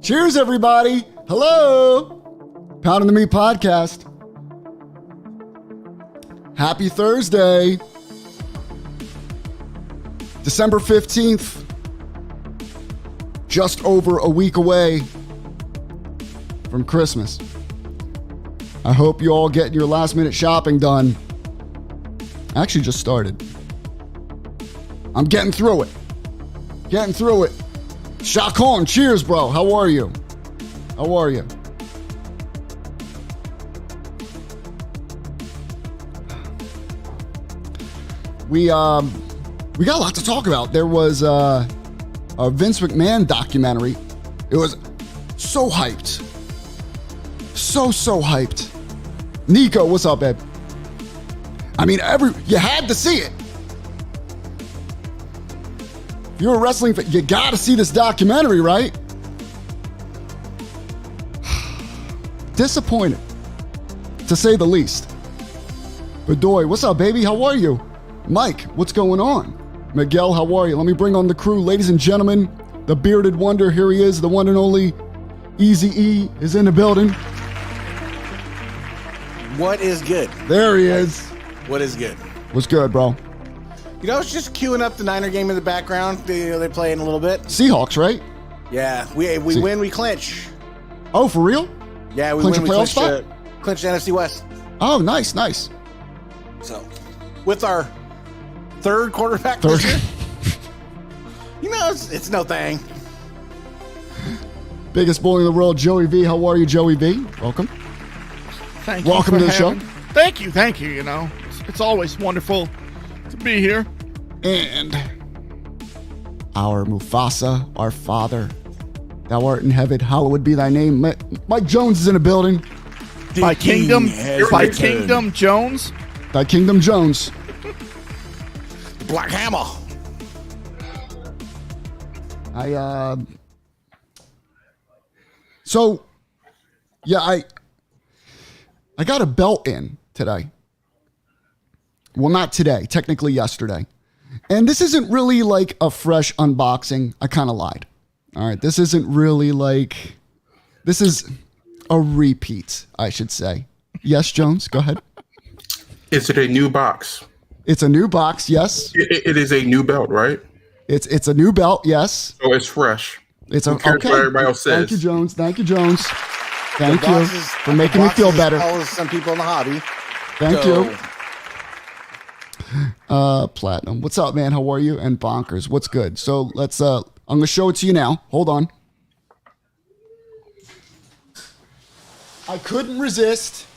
Cheers, everybody. Hello. Pounding the Meat Podcast. Happy Thursday. December 15th. Just over a week away from Christmas. I hope you all getting your last minute shopping done. I actually just started. I'm getting through it. Shakon, cheers, bro. How are you? We got a lot to talk about. There was a Vince McMahon documentary. It was so hyped. So hyped. Nico, what's up, babe? I mean, you had to see it. If you're a wrestling fan, you gotta see this documentary, right? Disappointed, to say the least. Bedoy, what's up, baby? How are you? Mike, what's going on? Miguel, how are you? Let me bring on the crew. Ladies and gentlemen, the bearded wonder, here he is, the one and only Easy-E is in the building. What is good? There he is. What is good? What's good, bro? You know, it's just queuing up the Niner game in the background. They play in a little bit. Seahawks, right? Yeah, we win, we clinch. Oh, for real? Yeah, we clinch win, we clinch the NFC West. Oh, nice. So, with our third quarterback this year, you know, it's no thing. Biggest bully in the world, Joey V. How are you, Joey V? Welcome. Thank you. Welcome to the show. Thank you. You know, it's always wonderful to be here. And our Mufasa, our father, thou art in heaven, hallowed be thy name. Mike Jones is in the building. By Kingdom Jones. Thy Kingdom Jones. Black Hammer. I got a belt in today. Well, not today, technically yesterday. And this isn't really like a fresh unboxing. I kind of lied. All right, this isn't really like, this is a repeat, I should say. Yes, Jones, go ahead. Is it a new box? It's a new box, yes. It is a new belt, right? It's a new belt, yes. So it's fresh. It's okay. What everybody else says. Thank you, Jones. Thank you for making me feel better. Some people in the hobby. Thank you. Platinum, what's up, man? How are you? And Bonkers, what's good? So let's I'm gonna show it to you now. Hold on. I couldn't resist.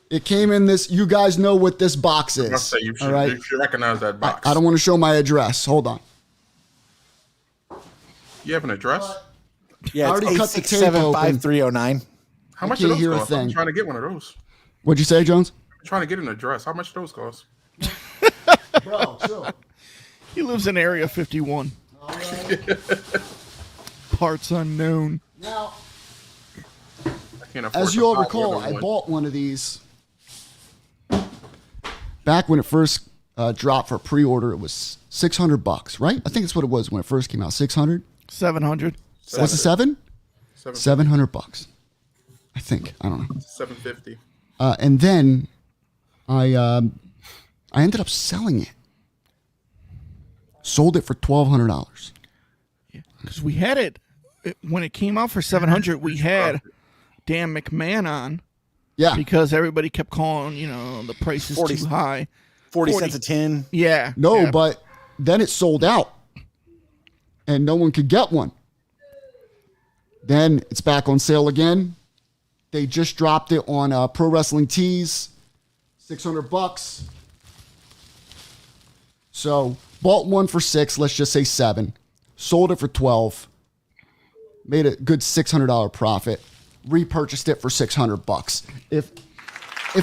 It came in this. You guys know what this box is. Say you should, all right? You should recognize that box. I don't want to show my address. Hold on. You have an address? Yeah, I already cut the tape open. 867-5309. How much do those cost? I'm trying to get one of those. What'd you say, Jones? I'm trying to get an address. How much do those cost? Bro, chill. He lives in Area 51. Parts unknown. Now, I can't afford as you all recall, I bought one of these back when it first dropped for pre-order. It was $600, right? I think that's what it was when it first came out. 600? 700. Was it seven? $700. I think. I don't know. $750. And then I ended up selling it. Sold it for $1,200. Yeah, because we had it when it came out for $700. We had Dan McMahon on. Yeah. Because everybody kept calling, you know, the price is too high. 40 cents a tin. Yeah. No, yeah. but then it sold out. And no one could get one. Then it's back on sale again. They just dropped it on Pro Wrestling Tees. $600. So bought one for $6, let's just say $7. Sold it for $12. Made a good $600 profit. Repurchased it for $600. If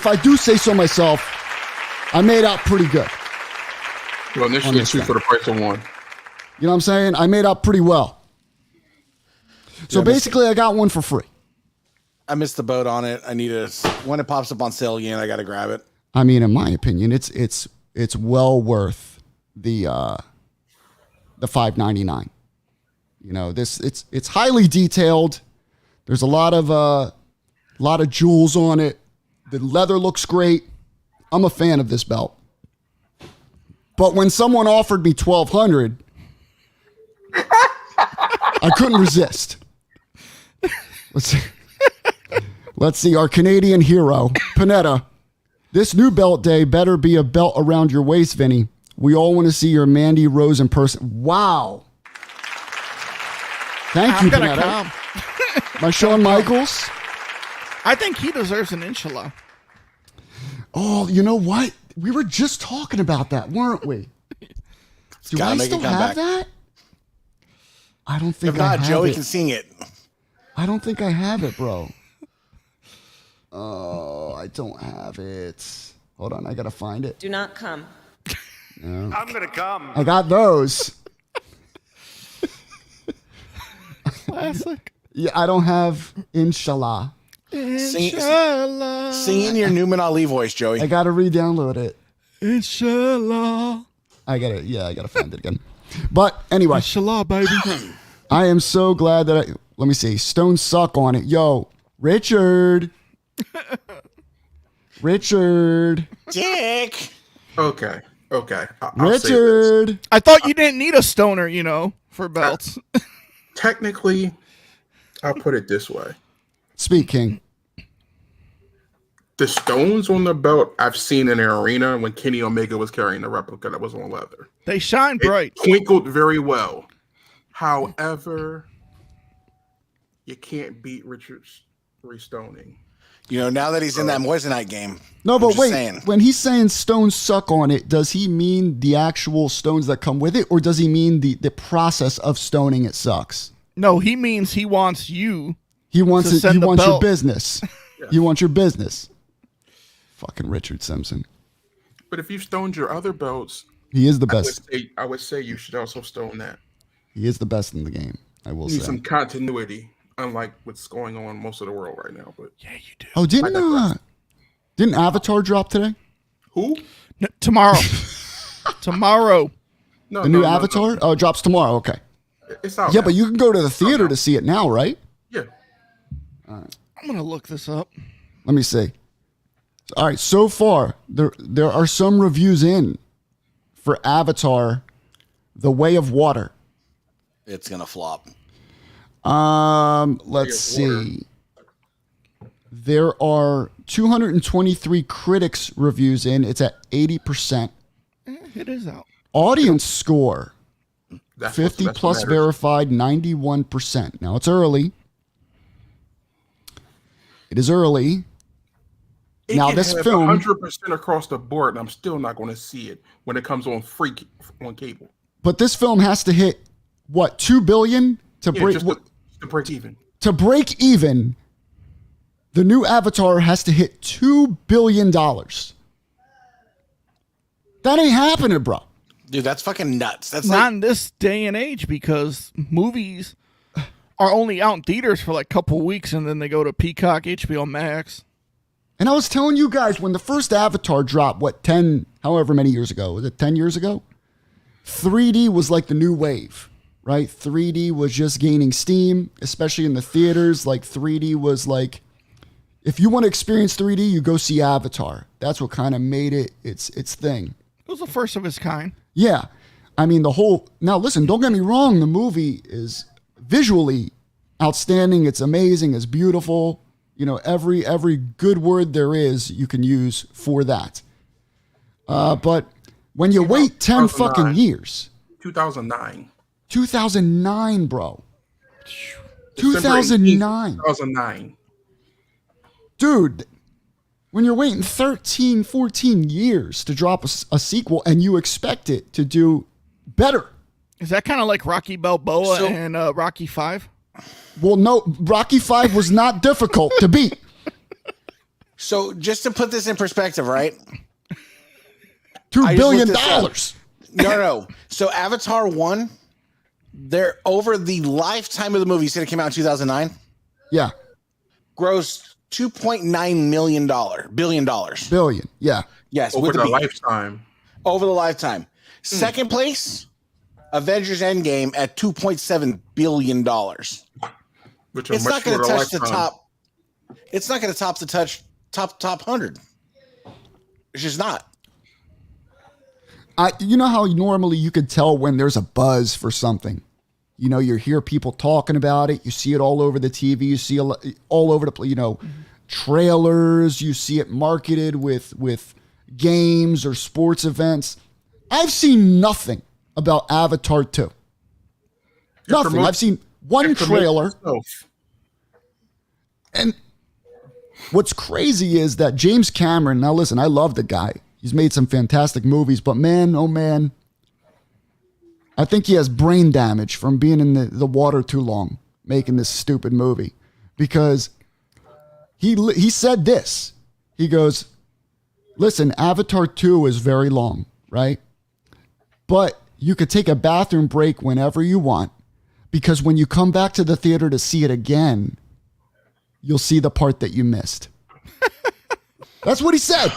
I do say so myself, I made out pretty good. Well, initially two for the price of one. You know what I'm saying? I made out pretty well. So basically, I got one for free. I missed the boat on it. I need to, when it pops up on sale again, I got to grab it. I mean, in my opinion, it's well worth the $5.99. You know, it's highly detailed. There's a lot of jewels on it. The leather looks great. I'm a fan of this belt. But when someone offered me $1,200, I couldn't resist. Let's see. Our Canadian hero, Panetta. This new belt day better be a belt around your waist, Vinny. We all want to see your Mandy Rose in person. Wow. Thank you, Panetta. Come. My Shawn Michaels. I think he deserves an inshallah. Oh, you know what? We were just talking about that, weren't we? Do I still have that? I don't think If I not, have Joey it. can sing it. I don't think I have it, bro. Oh, I don't have it. Hold on, I gotta find it. Do not come. No. I'm gonna come. I got those. Classic. Yeah, I don't have Inshallah. Sing Inshallah. in your Newman Ali voice, Joey. I gotta re-download it. Inshallah. I gotta find it again. But anyway, Inshallah, baby. I am so glad that let me see. Stones suck on it. Yo, Richard. Richard. Dick. Okay. I'll say this. Richard. I thought you didn't need a stoner, for belts. Technically, I'll put it this way. Speak, King. The stones on the belt I've seen in an arena when Kenny Omega was carrying the replica that was on leather. They shine bright. It twinkled very well. However, you can't beat Richard's restoning. Now that he's in that Moissanite game. No, I'm but just wait. saying. When he's saying stones suck on it, does he mean the actual stones that come with it, or does he mean the process of stoning it sucks? No, he means he wants you. He wants To it. He send the wants your belt. business. He wants your business. Fucking Richard Simpson. But if you've stoned your other belts, He is the best. I would say you should also stone that. He is the best in the game. I will You need say. some continuity, unlike what's going on in most of the world right now. But Yeah, you do. Oh, didn't Avatar drop today? who? No, tomorrow. Tomorrow. No, The new Avatar? Oh, it drops tomorrow. Okay. It's out. Yeah, now. but you can go to the theater to see it now, right? Yeah. I'm going to look this up. Let me see. All right, so far there are some reviews in for Avatar: The Way of Water. It's going to flop. Let's Way of Water. see. There are 223 critics reviews in. It's at 80%. It is out. Audience score That's 50 that's what plus matters. verified, 91%. Now it's early. It is early. It Now can this have film- 100% across the board, and I'm still not going to see it when it comes on on cable. But this film has to hit what, 2 billion to Yeah, break just to break even. to break even. The new Avatar has to hit $2 billion. That ain't happening, bro. Dude, that's fucking nuts. That's Not like, in this day and age because movies are only out in theaters for like a couple weeks and then they go to Peacock, HBO Max. And I was telling you guys when the first Avatar dropped, however many years ago, was it 10 years ago? 3D was like the new wave, right? 3D was just gaining steam, especially in the theaters. Like 3D was like, if you want to experience 3D, you go see Avatar. That's what kind of made it its thing. It was the first of its kind. Yeah. I mean, now listen, don't get me wrong. The movie is visually outstanding. It's amazing. It's beautiful. Every good word there is, you can use for that. But when you wait 10 fucking 2009. years, 2009. 2009, bro. December 2009. 2009. Dude, when you're waiting 13, 14 years to drop a sequel and you expect it to do better. Is that kind of like Rocky Balboa So- and Rocky 5? Well, no, Rocky 5 was not difficult to beat. so just to put this in perspective, right? $2 I just billion. looked this No. So Avatar 1, they're over the lifetime of the movie. You said it came out in 2009? Yeah, Grossed $2.9 billion. billion. Yeah. Yes, Over with the the B. lifetime. Over the lifetime. Second place, Avengers Endgame at $2.7 billion. which are It's much not going to shorter touch the lifetime. top. It's not going to top 100. It's just not. You know how normally you could tell when there's a buzz for something. You know, you hear people talking about it. You see it all over the TV. You see all over the trailers. You see it marketed with games or sports events. I've seen nothing about Avatar 2. Nothing. I've seen one trailer. And what's crazy is that James Cameron, now listen, I love the guy. He's made some fantastic movies, but man, oh man, I think he has brain damage from being in the water too long, making this stupid movie. Because he said this. He goes, listen, Avatar 2 is very long, right? But you could take a bathroom break whenever you want, because when you come back to the theater to see it again, you'll see the part that you missed. That's what he said.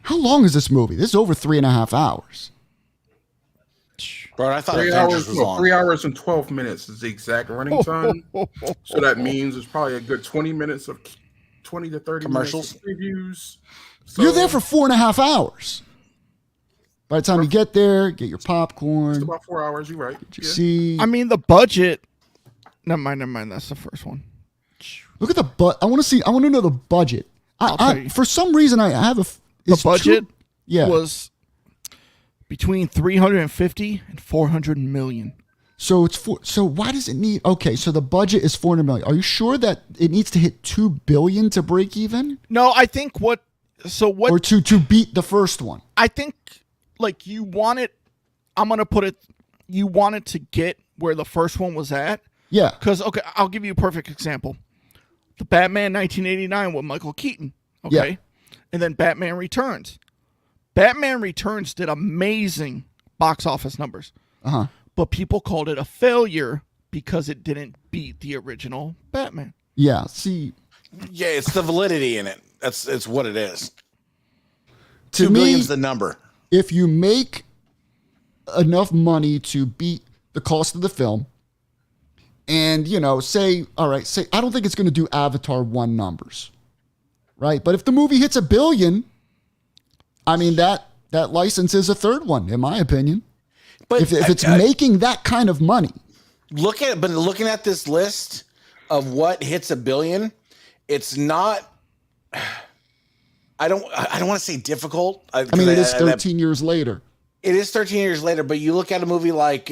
How long is this movie? This is over 3.5 hours. Bro, I thought 3 Avengers hours, was long. 3 hours and 12 minutes is the exact running time. So that means it's probably a good 20 minutes of 20 to 30 Commercials? minutes of previews. So, You're there for 4.5 hours. By the time you get there, get your popcorn. it's about 4 hours. You're right. You see, I mean, the budget. Never mind. That's the first one. look at the I want to know the budget. tell you. For some reason, I have The it's budget yeah. was between 350 and 400 million. So so why does it need? Okay, so the budget is 400 million. Are you sure that it needs to hit 2 billion to break even, No, I think or to beat the first one? I think like you want it. I'm gonna put it. You want it to get where the first one was at. Yeah. Because okay, I'll give you a perfect example. The Batman 1989 with Michael Keaton. Okay. Yeah. And then Batman Returns. Batman Returns did amazing box office numbers. Uh-huh. But people called it a failure because it didn't beat the original Batman. Yeah. See, Yeah, it's the validity in it. It's what it is. to 2 me, billion's the number. if you make enough money to beat the cost of the film, and say I don't think it's going to do Avatar 1 numbers, right? But if the movie hits 1 billion, I mean that license is a third one, in my opinion. But If it's making that kind of money, looking at this list of what hits 1 billion, it's not. I don't want to say difficult. I mean, it is 13 years later. It is 13 years later, but you look at a movie like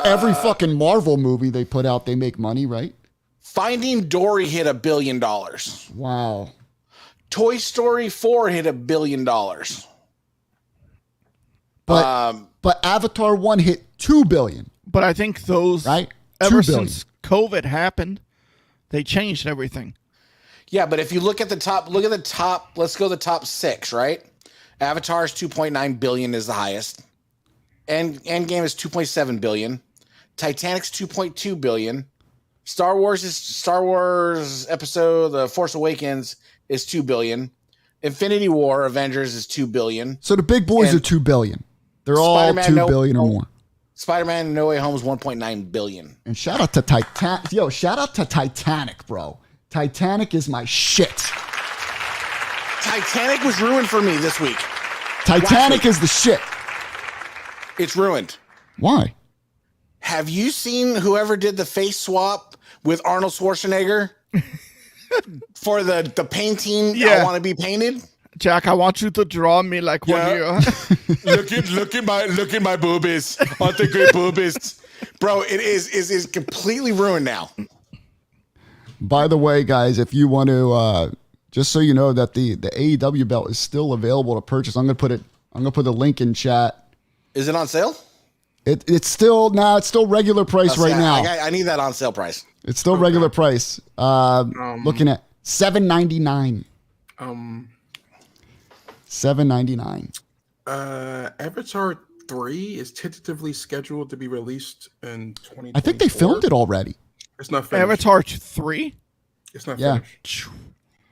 Every fucking Marvel movie they put out, they make money, right? Finding Dory hit $1 billion. Wow. Toy Story 4 hit $1 billion. But Avatar 1 hit 2 billion, But I think those right? ever 2 billion. since COVID happened, they changed everything. Yeah, but if you look at the top, let's go the top 6, right? Avatar's 2.9 billion is the highest. Endgame is 2.7 billion. Titanic's 2.2 billion. Star Wars episode The Force Awakens is 2 billion. Infinity War Avengers is 2 billion. So the big boys And are 2 billion. They're all Spider-Man 2 billion or more. Spider-Man No Way Home is 1.9 billion. And shout out to Titanic. Yo, shout out to Titanic, bro. Titanic is my shit. Titanic was ruined for me this week. Titanic is the shit. It's ruined. Why? Have you seen whoever did the face swap with Arnold Schwarzenegger for the painting? I Yeah. want to be painted. Jack, I want you to draw me like one Yeah. year. look at my boobies. Aren't they great boobies? Bro, it is completely ruined now. By the way, guys, if you want to, just so you know that the AEW belt is still available to purchase. I'm gonna put the link in chat. Is it on sale? It's still regular price right now. I need that on sale price. It's still regular price. Looking at $7.99. $7.99. Avatar 3 is tentatively scheduled to be released in 2024. I think they filmed it already. It's not finished. Avatar 3? It's not Yeah. finished.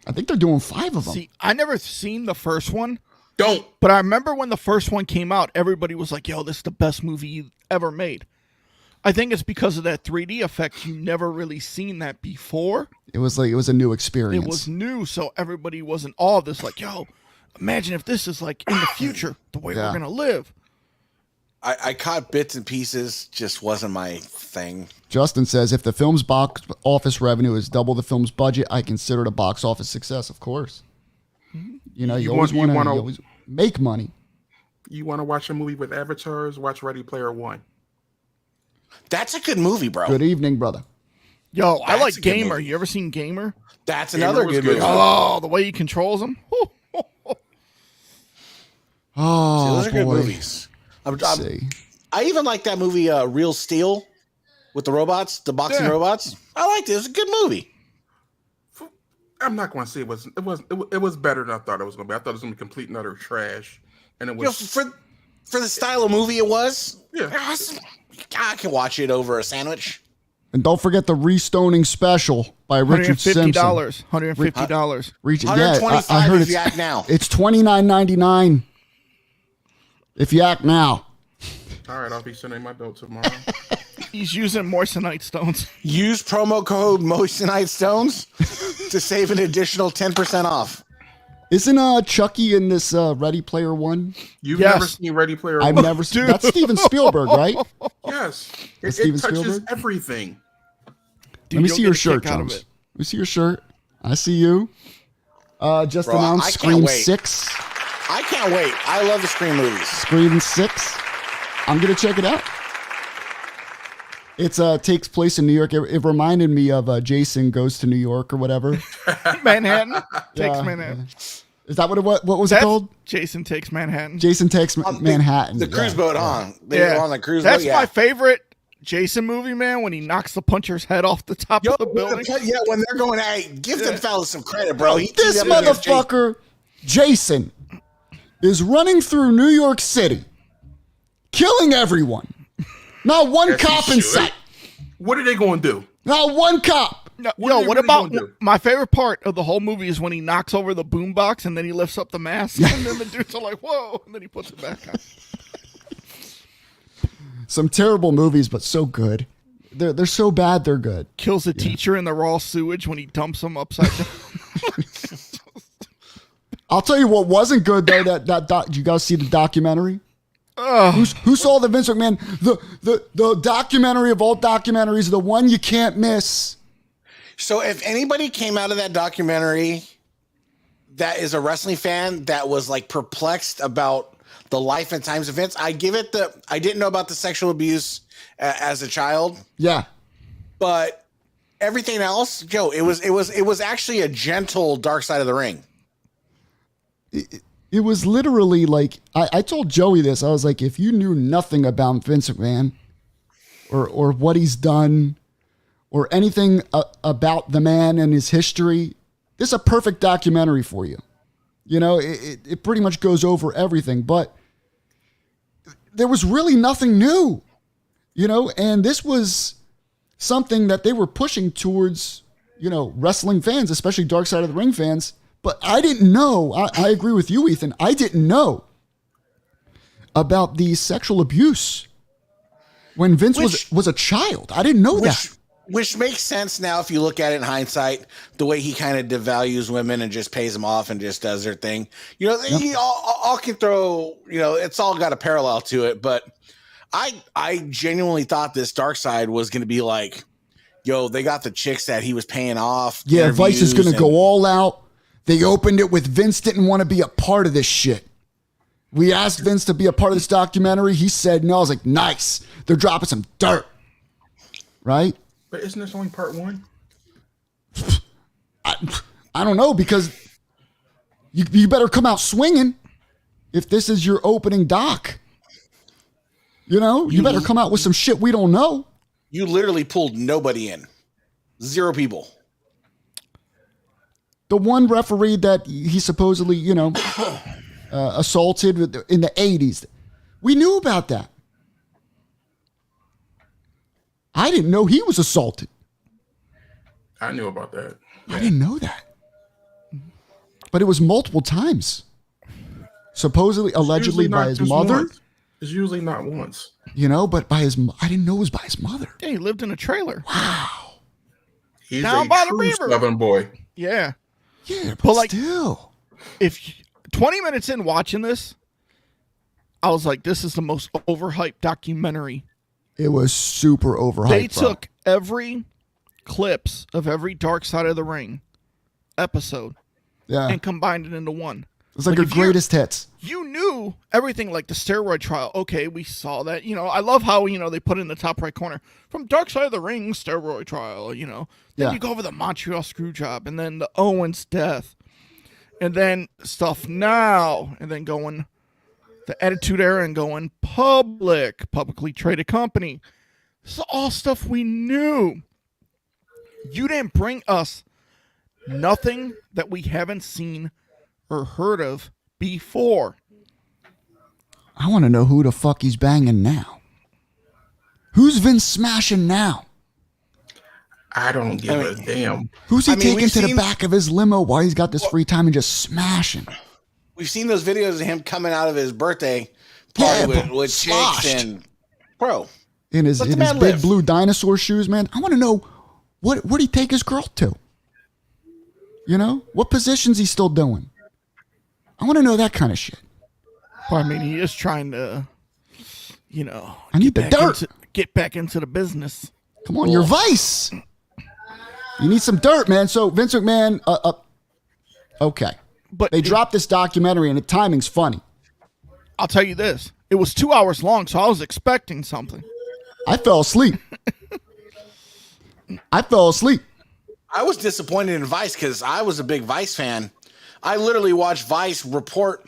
I think they're doing 5 of them. See, I never seen the first one. don't. But I remember when the first one came out, everybody was like, yo, this is the best movie ever made. I think it's because of that 3D effect. You never really seen that before. It was a new experience. It was new, so everybody was in awe of this. Like, yo, imagine if this is like in the future, the way we're going to live. I caught bits and pieces, just wasn't my thing. Justin says, if the film's box office revenue is double the film's budget, I consider it a box office success, of course. You know, you always want to make money. You want to watch a movie with avatars? Watch Ready Player One. That's a good movie, bro. Good evening, brother. Yo, I That's like a good Gamer. movie. You ever seen Gamer? That's another good movie. Oh, the way he controls him. Oh, See, those are good boy. movies. Let's see. I even like that movie, Real Steel, with the robots, the boxing robots. I liked it. It was a good movie. I'm not going to say it was better than I thought it was going to be. I thought it was going to be complete and utter trash, and it was for the style of movie it was. Yeah. I can watch it over a sandwich. And don't forget the Restoning Special by Richard Simpson. $150. $150. I heard if you act now. It's $29.99 if you act now. all right. I'll be sending my bill tomorrow. He's using moissanite stones. Use promo code Moissanite Stones to save an additional 10% off. Isn't Chucky in this Ready Player One? You've Yes. never seen Ready Player I've One? never seen. That's Steven Spielberg, right? Yes. That's It Steven touches Spielberg? everything. Dude, Let me you'll see get your a shirt, kick out of Jones. it. Let me see your shirt. I see you. Just Bro, announced I can't Scream wait. 6. I can't wait. I love the Scream movies. Scream 6. I'm gonna check it out. It's takes place in New York. It reminded me of Jason Goes to New York or whatever. Manhattan. Takes Yeah, Manhattan. Is that what it was? What was it That's called? Jason Takes Manhattan. Jason Takes Manhattan. The cruise Yeah. boat, huh? They were on the cruise That's boat. Yeah. my favorite Jason movie, man, when he knocks the puncher's head off the top of the building. Yeah, when they're going, hey, give them fellas some credit, bro. He This teed up against Jason. motherfucker, Jason, is running through New York City, killing everyone. Not one Yes, he cop in should. sight. What are they going to do? Not one cop. No, What are they what really about gonna do? my favorite part of the whole movie is when he knocks over the boombox and then he lifts up the mask and then the dudes are like, whoa, and then he puts it back on. Some terrible movies, but so good. They're so bad, they're good. Kills the teacher in the raw sewage when he dumps him upside down. I'll tell you what wasn't good though. Did you guys see the documentary? Who saw the Vince McMahon? The documentary of all documentaries, the one you can't miss. So if anybody came out of that documentary that is a wrestling fan that was like perplexed about the life and times of Vince, I didn't know about the sexual abuse as a child. Yeah. But everything else, Joe, it was actually a gentle Dark Side of the Ring. It was literally like, I told Joey this. I was like, if you knew nothing about Vince McMahon or what he's done or anything about the man and his history, this is a perfect documentary for you. You know, it pretty much goes over everything, but there was really nothing new, you know, and this was something that they were pushing towards, you know, wrestling fans, especially Dark Side of the Ring fans. But I didn't know. I agree with you, Ethan. I didn't know about the sexual abuse when Vince was a child. I didn't know that. Which makes sense now if you look at it in hindsight, the way he kind of devalues women and just pays them off and just does their thing. You know, he all can throw, you know, it's all got a parallel to it. But I genuinely thought this Dark Side was going to be like, yo, they got the chicks that he was paying off. Yeah, Vice is going to go all out. They opened it with Vince didn't want to be a part of this shit. We asked Vince to be a part of this documentary. He said no. I was like, nice. They're dropping some dirt. Right? But isn't this only part one? I don't know, because you better come out swinging if this is your opening doc. You know, you better come out with some shit we don't know. You literally pulled nobody in. 0 people. The one referee that he supposedly, you know, assaulted in the 80s. We knew about that. I didn't know he was assaulted. I knew about that. I didn't know that. But it was multiple times. supposedly, allegedly Usually by not his just mother. once. It's usually not once. You know, but by his, I didn't know it was by his mother. Yeah, he lived in a trailer. Wow. He's Down a by the true river. Southern boy. Yeah. Yeah, But, like, still. If 20 minutes in watching this, I was like, this is the most overhyped documentary. It was super overhyped. They bro. took every clips of every Dark Side of the Ring episode Yeah. and combined it into one. It's like Like, her if you're- greatest hits. You knew everything, like the steroid trial. Okay, we saw that. You know, I love how, they put in the top right corner from Dark Side of the Ring steroid trial, Then Yeah. you go over the Montreal screw job and then the Owens death and then stuff now and then going the Attitude Era and going publicly traded company. This is all stuff we knew. You didn't bring us nothing that we haven't seen or heard of before. I want to know who the fuck he's banging now. Who's Vince smashing now? I don't give a damn. Who's he taking we've to the seen- back of his limo while he's got this free time and just smashing? We've seen those videos of him coming out of his birthday Yeah, party but with chicks sloshed. and bro. In his Let the big man live. blue dinosaur shoes, man. I want to know where'd he take his girl to? What position's he still doing? I want to know that kind of shit. Well, I mean, he is trying to, I need the dirt. get back into the business. Come on, your Vice. You need some dirt, man. So Vince McMahon, okay. But They dropped this documentary and the timing's funny. I'll tell you this. It was 2 hours long, so I was expecting something. I fell asleep. I fell asleep. I was disappointed in Vice because I was a big Vice fan. I literally watched Vice report.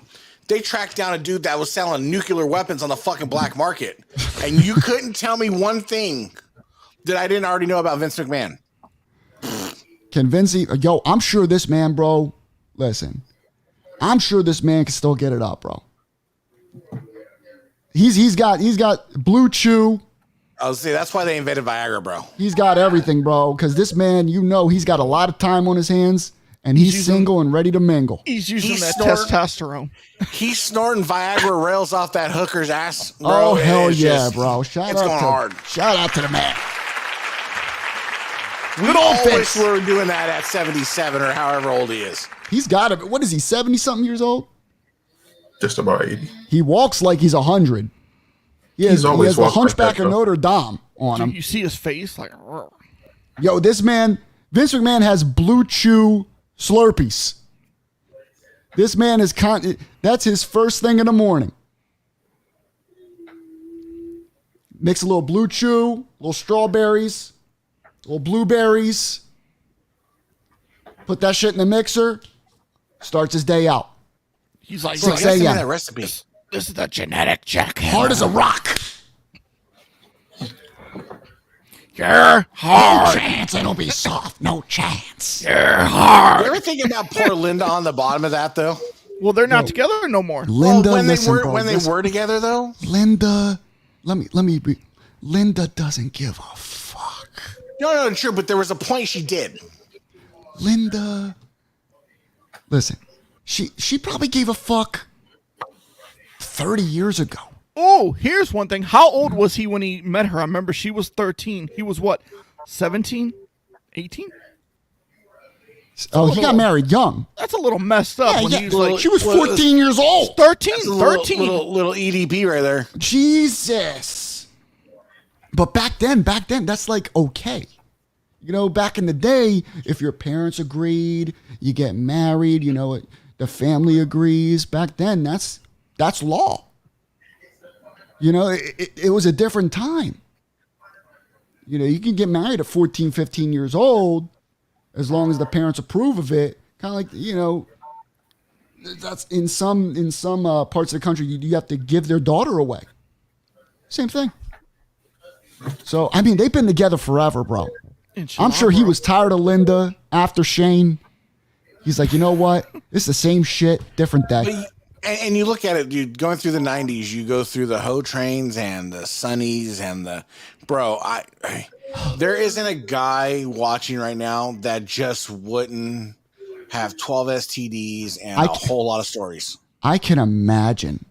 They tracked down a dude that was selling nuclear weapons on the fucking black market. And you couldn't tell me one thing that I didn't already know about Vince McMahon. Can Vince, yo, I'm sure this man, bro, listen, I'm sure this man can still get it up, bro. He's got Blue Chew. I was saying that's why they invented Viagra, bro. He's got everything, bro. Because this man, he's got a lot of time on his hands, and he's single and ready to mingle. He's using He's that snorting- testosterone. He's snorting Viagra rails off that hooker's ass. Bro, Oh and hell it's yeah, just- bro! it's going hard. Shout out to the man. We Good old all Vince. wish we were doing that at 77 or however old he is. He's got it. What is he? 70-something years old. Just about 80. He walks like he's 100. He has always the walked like Hunchback that, of though. Notre Dame on Dude, him. you see his face? Like, "Rrr." Yo, this man, Vince McMahon has Blue Chew Slurpees. This man is that's his first thing in the morning. Mix a little Blue Chew, little strawberries, little blueberries. Put that shit in the mixer. Starts his day out. He's like, Bro, I 6 gotta send me a.m. that recipe. this is the genetic check. Hard as a rock. You're No hard. chance it'll be soft. No chance. You're hard. You ever think about poor Linda on the bottom of that though? Well, they're not together no more. Linda, when listen, they were bro. Listen. were together though. Linda, Linda doesn't give a fuck. No, true, but there was a point she did. Linda, listen, she probably gave a fuck 30 years ago. Oh, here's one thing. How old was he when he met her? I remember she was 13. He was what, 17? 18? Oh, he got married young. That's a little messed up. When he was like She was 14 years old. 13, That's a little, 13. little EDP right there. Jesus. But back then, that's like okay. Back in the day, if your parents agreed, you get married, the family agrees. Back then, that's law. It was a different time. You can get married at 14, 15 years old as long as the parents approve of it. Kind of like, that's in some parts of the country, you have to give their daughter away. Same thing. So, I mean, they've been together forever, bro. I'm sure he was tired of Linda after Shane. He's like, you know what? It's the same shit, different day. And you look at it, dude, going through the 90s, you go through the Ho Trains and the Sunnies and the... Bro, there isn't a guy watching right now that just wouldn't have 12 STDs and a whole lot of stories. I can imagine.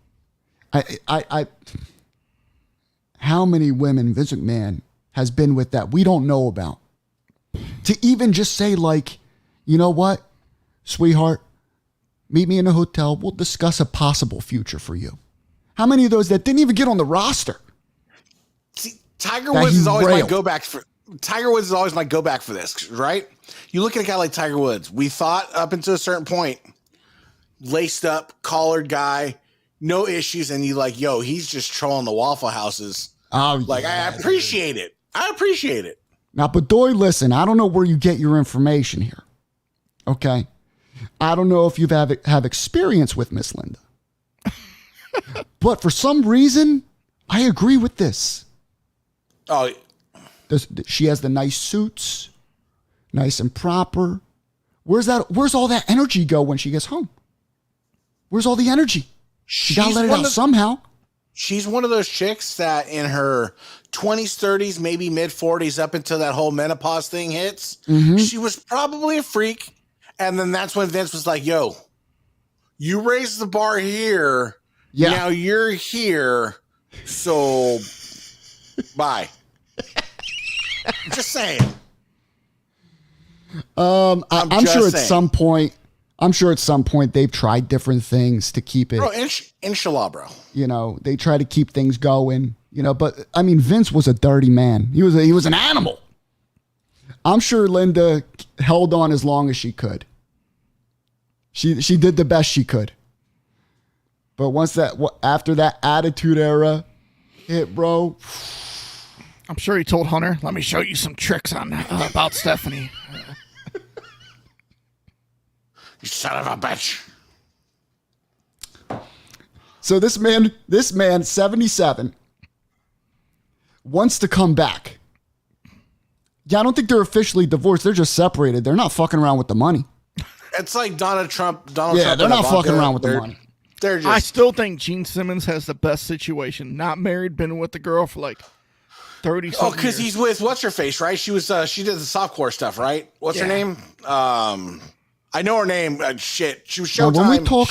How many women Vince McMahon has been with that we don't know about? To even just say, like, you know what, sweetheart, meet me in a hotel. We'll discuss a possible future for you. How many of those that didn't even get on the roster? See, Tiger Woods is always my go back for. Tiger Woods is always my go back for this, right? You look at a guy like Tiger Woods. We thought up until a certain point, laced up, collared guy, no issues, and you like, yo, he's just trolling the Waffle Houses. Oh, like, yeah, I appreciate it. I appreciate it. Now, but Doy, listen, I don't know where you get your information here. Okay. I don't know if you have experience with Miss Linda. But for some reason, I agree with this. Oh, she has the nice suits, nice and proper. Where's all that energy go when she gets home? Where's all the energy? She got to let it out somehow. She's one of those chicks that in her 20s, 30s, maybe mid 40s, up until that whole menopause thing hits, she was probably a freak. And then that's when Vince was like, yo, you raised the bar here. Yeah. Now you're here. So bye. Just saying. I'm sure at some point they've tried different things to keep it. Bro, inshallah, bro. You know, they try to keep things going, you know, but I mean, Vince was a dirty man. He was an animal. I'm sure Linda held on as long as she could. She did the best she could. But after that Attitude Era hit, bro. I'm sure he told Hunter, let me show you some tricks on about Stephanie. You son of a bitch. So this man, 77, wants to come back. Yeah, I don't think they're officially divorced. They're just separated. They're not fucking around with the money. It's like Donald Trump. Yeah, they're not fucking around with the money. They're just. I still think Gene Simmons has the best situation. Not married, been with the girl for like 30 something. Oh, because he's with what's her face, right? She was she did the softcore stuff, right? What's her name? I know her name. Shit, she was Showtime. When we talk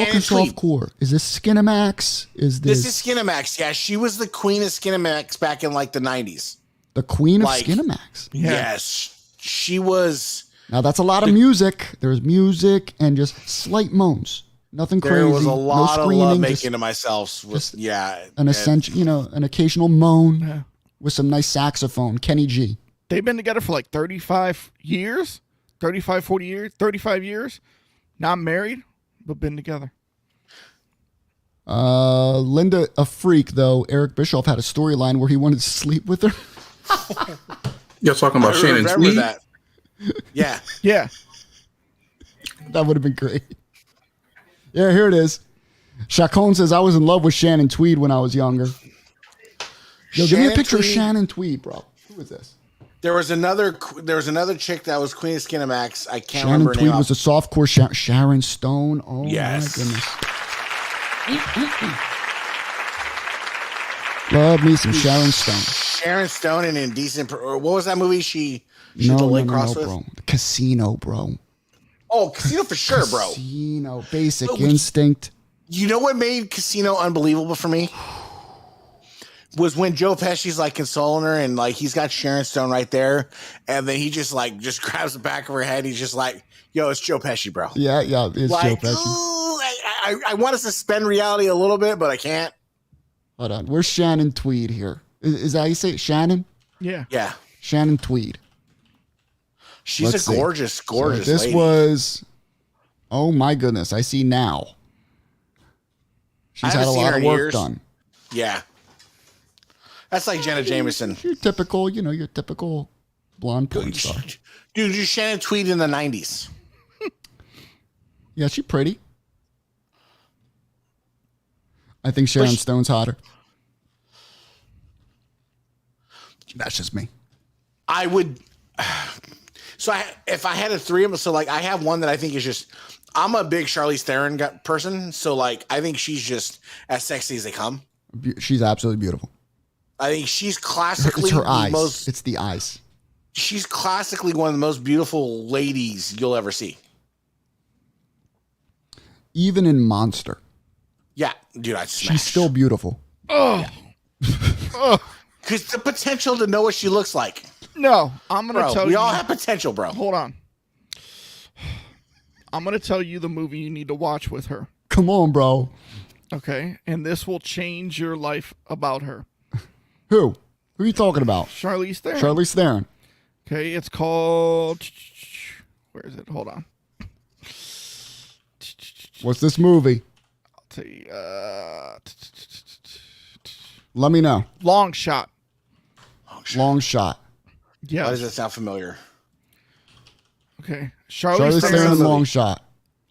softcore, is this Skinamax? This is Skinamax? Yeah, she was the queen of Skinamax back in like the 90s. The queen of Skinamax. Yeah. Yes, she was. Now that's a lot of music. There's music and just slight moans. Nothing crazy. There was a lot of love making just, to myself. An occasional moan with some nice saxophone. Kenny G. They've been together for like 35 years, 40 years, 35 years. Not married, but been together. Linda, a freak though. Eric Bischoff had a storyline where he wanted to sleep with her. You're talking about Shannon Tweed? That. Yeah. Yeah. That would have been great. Yeah, here it is. Chacon says, I was in love with Shannon Tweed when I was younger. Yo, give me a picture of Shannon Tweed, bro. Who is this? There was another chick that was Queen of Skinamax. I can't Shannon remember her Tweed name. was a softcore Sharon Stone. Oh, yes. My goodness. Love me some Sharon Stone. Sharon Stone in Indecent. What was that movie? She did the Lake Cross with? Bro. The Casino, bro. Oh, Casino for sure, bro. Casino, Basic Instinct. You know what made Casino unbelievable for me? Was when Joe Pesci's like consoling her and like he's got Sharon Stone right there, and then he just grabs the back of her head. He's just like, "Yo, it's Joe Pesci, bro." Yeah, it's like, Joe Pesci. I want to suspend reality a little bit, but I can't. Hold on, where's Shannon Tweed here? Is that how you say it? Shannon? Yeah. Shannon Tweed. She's gorgeous so this lady. Was, oh my goodness, I see now. She's had a lot of work done. Yeah. That's like Jenna Jameson. Your typical blonde porn star. Dude, you're Shannon Tweed in the 90s. Yeah, she's pretty. I think Sharon Stone's hotter. That's just me. I would. So if I had a three of them, so like I have one that I think is just. I'm a big Charlize Theron person, so like I think she's just as sexy as they come. She's absolutely beautiful. I think she's classically it's her eyes. It's the eyes. She's classically one of the most beautiful ladies you'll ever see. even in Monster. Yeah, dude, I smash. She's still beautiful. Oh, Because the potential to know what she looks like. no, I'm gonna Bro, tell we you. all have potential, bro. Hold on. I'm gonna tell you the movie you need to watch with her. Come on, bro. Okay, and this will change your life about her. Who? Who are you talking about? Charlize Theron. Charlize Theron. Okay, it's called. Where is it? Hold on. What's this movie? I'll tell you. Let me know. Long Shot. Long Shot. Yeah. Why does that sound familiar? Okay. Charlize Theron. Theron, Long Shot.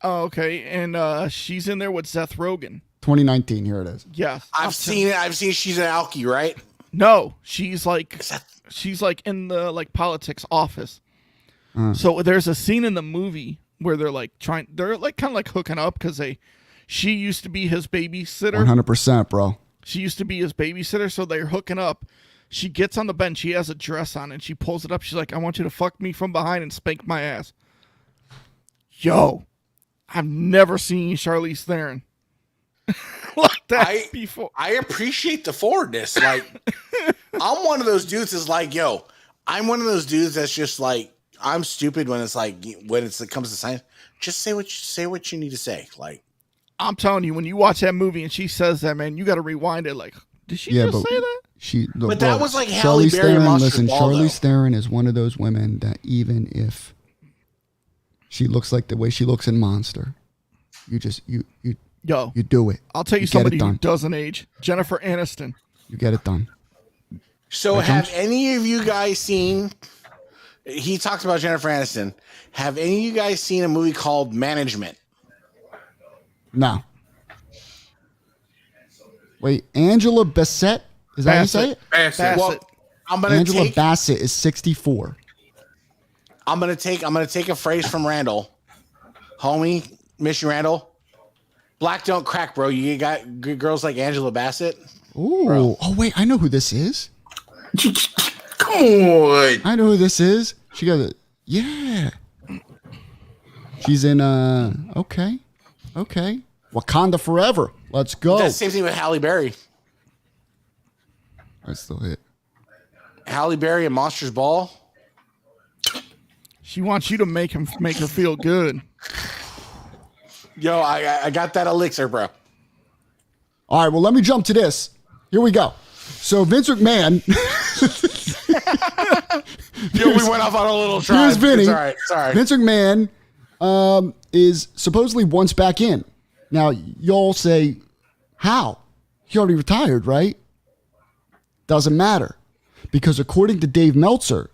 Oh, okay, and she's in there with Seth Rogen. 2019. Here it is. Yeah, I've seen it. I've seen she's an alky, right? No, she's like Is that- in the like politics office. So there's a scene in the movie where they're like kind of like hooking up because she used to be his babysitter. 100%, bro. She used to be his babysitter, so they're hooking up. She gets on the bench. She has a dress on, and she pulls it up. She's like, "I want you to fuck me from behind and spank my ass." Yo, I've never seen Charlize Theron like that before. I appreciate the forwardness. Like, I'm one of those dudes that's like, yo, I'm one of those dudes that's just like, I'm stupid when it's like, when it comes to science, just say what you need to say. Like, I'm telling you, when you watch that movie and she says that, man, you got to rewind it. Like, did she just say that? But that was like Halle Berry Theron. Monsters Listen, Ball, Charlize though. Theron is one of those women that even if she looks like the way she looks in Monster, you just you Yo, do it. I'll tell you get somebody it who done. doesn't age. Jennifer Aniston. You get it done. So Right, have Jones? any of you guys seen, he talks about Jennifer Aniston. Have any of you guys seen a movie called Management? No. Wait, Angela Bassett? Is that how you say it? Bassett. Well, I'm gonna Angela take Bassett is 64. I'm gonna take a phrase from Randall, homie, miss you, Randall. Black don't crack, bro. You got good girls like Angela Bassett. Ooh. Bro. Oh, wait, I know who this is. Come on. I know who this is. She got it. Yeah. She's in, okay. Wakanda Forever. Let's go. That's the same thing with Halle Berry. I still hit. Halle Berry and Monsters Ball. She wants you to make her feel good. Yo, I got that elixir, bro. All right, well, let me jump to this. Here we go. So Vince McMahon. Yo, we went off on a little try. Here's Vinny. It's all right. Sorry. Vince McMahon is supposedly once back in. Now, y'all say, how? He already retired, right? Doesn't matter. Because according to Dave Meltzer,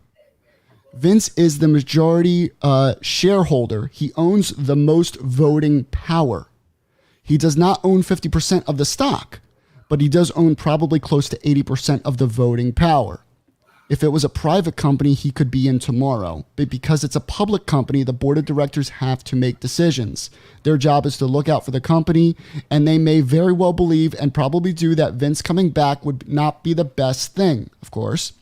Vince is the majority shareholder. He owns the most voting power. He does not own 50% of the stock, but he does own probably close to 80% of the voting power. If it was a private company, he could be in tomorrow. But because it's a public company, the board of directors have to make decisions. Their job is to look out for the company, and they may very well believe and probably do that Vince coming back would not be the best thing, of course.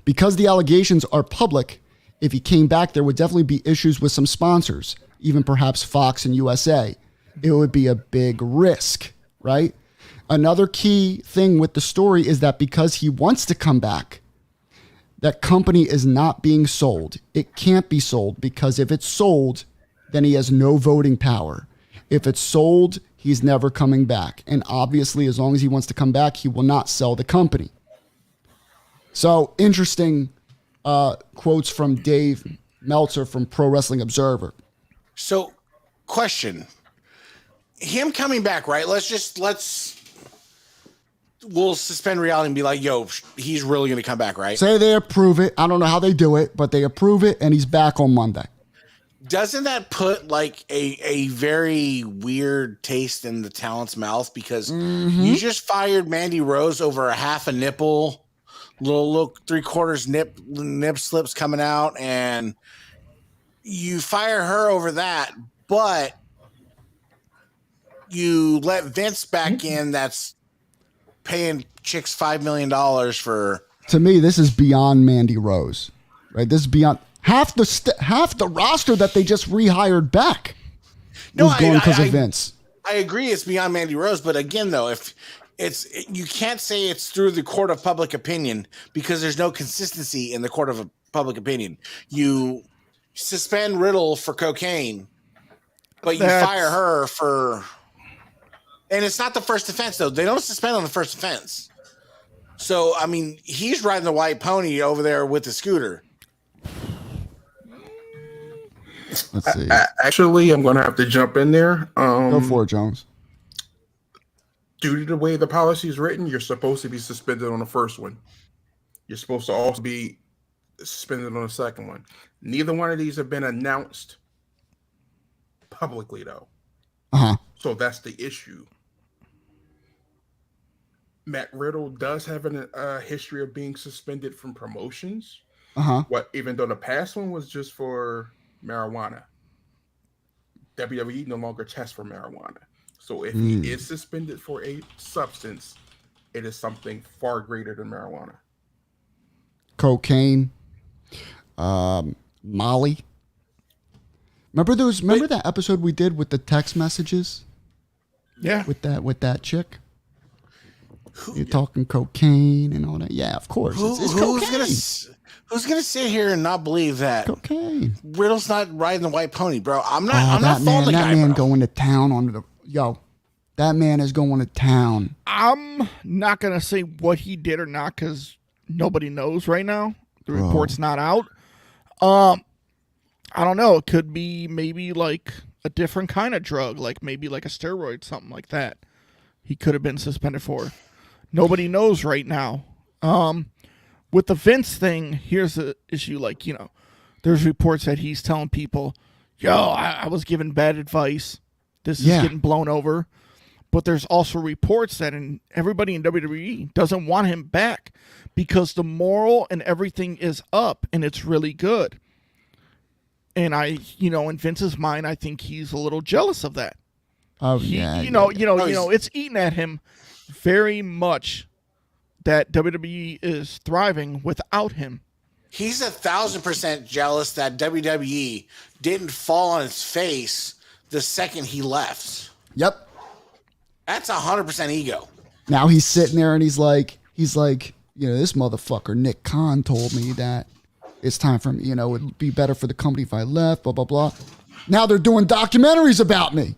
Because the allegations are public, if he came back, there would definitely be issues with some sponsors, even perhaps Fox and USA. It would be a big risk, right? Another key thing with the story is that because he wants to come back, that company is not being sold. It can't be sold because if it's sold, then he has no voting power. If it's sold, he's never coming back. And obviously, as long as he wants to come back, he will not sell the company. So interesting quotes from Dave Meltzer from Pro Wrestling Observer. So, question. Him coming back, right? We'll suspend reality and be like, yo, he's really going to come back, right? Say they approve it. I don't know how they do it, but they approve it, and he's back on Monday. Doesn't that put like a very weird taste in the talent's mouth? Because you just fired Mandy Rose over a half a nipple, little 3/4 nip slips coming out, and you fire her over that, but you let Vince back in that's paying chicks $5 million for. To me, this is beyond Mandy Rose, right? This is beyond half the roster that they just rehired back. was gone because of Vince. I agree it's beyond Mandy Rose, but again, though, if you can't say it's through the court of public opinion because there's no consistency in the court of public opinion. You suspend Riddle for cocaine, but you fire her for, and it's not the first offense though. They don't suspend on the first offense. So I mean, he's riding the white pony over there with the scooter. Let's see. Actually, I'm going to have to jump in there. Go for it, Jones. Due to the way the policy is written, you're supposed to be suspended on the first one. You're supposed to also be suspended on the second one. Neither one of these have been announced publicly, though. So that's the issue. Matt Riddle does have a history of being suspended from promotions. Even though the past one was just for marijuana. WWE no longer tests for marijuana. So if he is suspended for a substance, it is something far greater than marijuana. Cocaine, Molly. Remember that episode we did with the text messages? Yeah. With that chick? You're talking cocaine and all that. Yeah, of course. It's cocaine. Who's gonna sit here and not believe that cocaine? Riddle's not riding the white pony, bro. I'm not following the guy. That man bro. going to town on the that man is going to town. I'm not gonna say what he did or not because nobody knows right now. The report's not out. I don't know. It could be maybe like a different kind of drug, like maybe like a steroid, something like that. He could have been suspended for. Nobody knows right now. With the Vince thing, here's the issue. Like, there's reports that he's telling people, I was given bad advice. This is getting blown over. But there's also reports that everybody in WWE doesn't want him back because the moral and everything is up and it's really good. And in Vince's mind, I think he's a little jealous of that. Oh, It's eating at him very much that WWE is thriving without him. He's 1,000% jealous that WWE didn't fall on his face the second he left. Yep. That's 100% ego. Now he's sitting there and he's like, this motherfucker Nick Khan told me that it's time for me, it'd be better for the company if I left, blah, blah, blah. Now they're doing documentaries about me.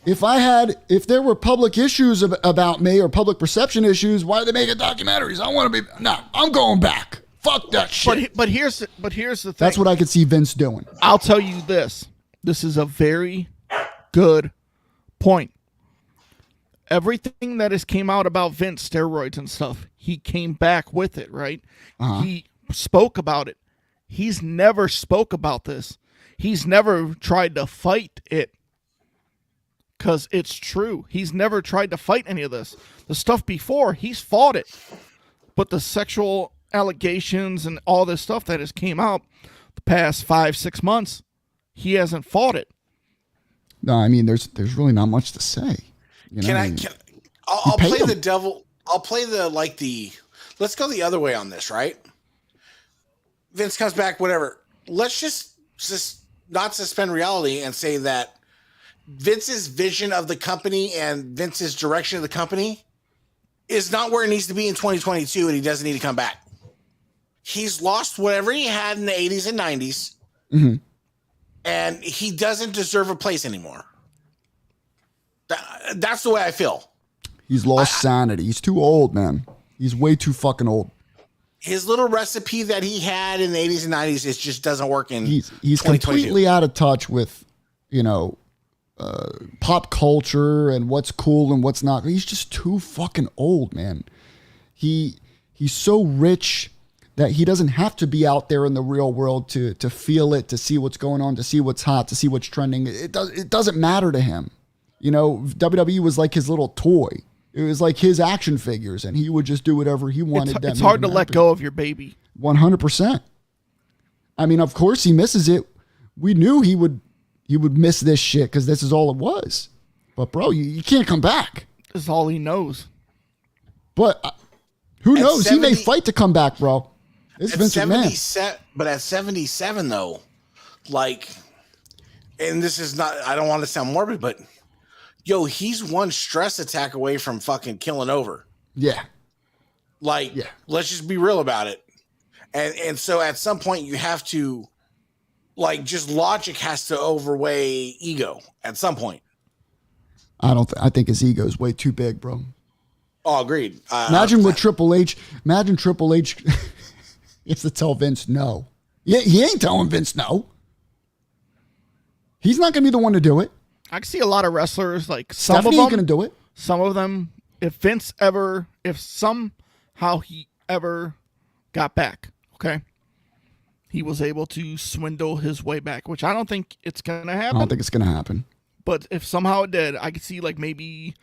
If there were public issues about me or public perception issues, why are they making documentaries? I'm going back. Fuck that shit. But here's the thing. That's what I could see Vince doing. I'll tell you this. This is a very good point. Everything that has came out about Vince, steroids and stuff, he came back with it, right? He spoke about it. He's never spoke about this. He's never tried to fight it. Because it's true. He's never tried to fight any of this. The stuff before, he's fought it. But the sexual allegations and all this stuff that has came out the past 5-6 months, he hasn't fought it. No, I mean, there's really not much to say. I'll play the devil. I'll play let's go the other way on this, right? Vince comes back, whatever. Let's just not suspend reality and say that Vince's vision of the company and Vince's direction of the company is not where it needs to be in 2022, and he doesn't need to come back. He's lost whatever he had in the 80s and 90s, and he doesn't deserve a place anymore. That's the way I feel. He's lost sanity. He's too old, man. He's way too fucking old. His little recipe that he had in the 80s and 90s, it just doesn't work in He's completely out of touch with, pop culture and what's cool and what's not. He's just too fucking old, man. He's so rich that he doesn't have to be out there in the real world to feel it, to see what's going on, to see what's hot, to see what's trending. It doesn't matter to him. WWE was like his little toy. It was like his action figures, and he would just do whatever he wanted. It's hard to let go of your baby. 100%. I mean, of course he misses it. We knew he would miss this shit because this is all it was. But bro, you can't come back. This is all he knows. But who knows? He may fight to come back, bro. It's Vince McMahon. But at 77, though, and this is not, I don't want to sound morbid, but yo, he's one stress attack away from fucking killing over. Yeah. Like, let's just be real about it. And so at some point you have to, like, just logic has to overweigh ego at some point. I think his ego is way too big, bro. Oh, agreed. Imagine Triple H has to tell Vince no. Yeah, he ain't telling Vince no. He's not going to be the one to do it. I can see a lot of wrestlers, like some Stephanie of them ain't going to do it. Some of them, if somehow he ever got back, okay, he was able to swindle his way back, which I don't think it's going to happen. I don't think it's going to happen. But if somehow it did, I could see like maybe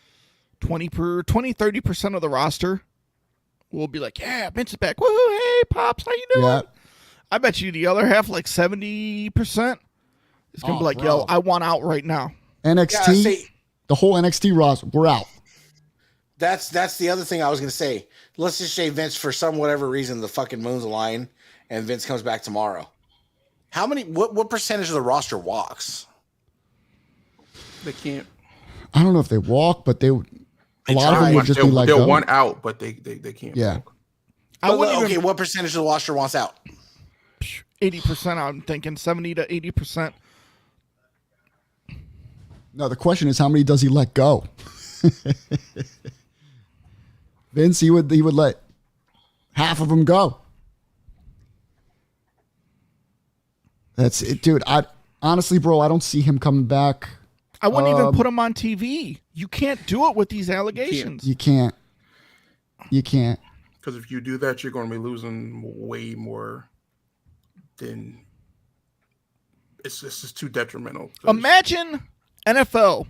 30% of the roster will be like, yeah, Vince is back. Woo, hey, Pops, how you doing? Yeah. I bet you the other half, like 70%, is going to be like, yo, I want out right now. NXT, the whole NXT roster, we're out. That's the other thing I was going to say. Let's just say Vince, for some whatever reason, the fucking moon's align and Vince comes back tomorrow. What percentage of the roster walks? They can't. I don't know if they walk, but a lot of them would just be like, they'll want out, but they can't. Yeah. Walk. What percentage of the roster wants out? 80%, I'm thinking 70 to 80%. No, the question is, how many does he let go? Vince, he would let half of them go. That's it, dude. Honestly, bro, I don't see him coming back. I wouldn't even put him on TV. You can't do it with these allegations. You can't. Because if you do that, you're going to be losing way more than. It's just too detrimental. Imagine NFL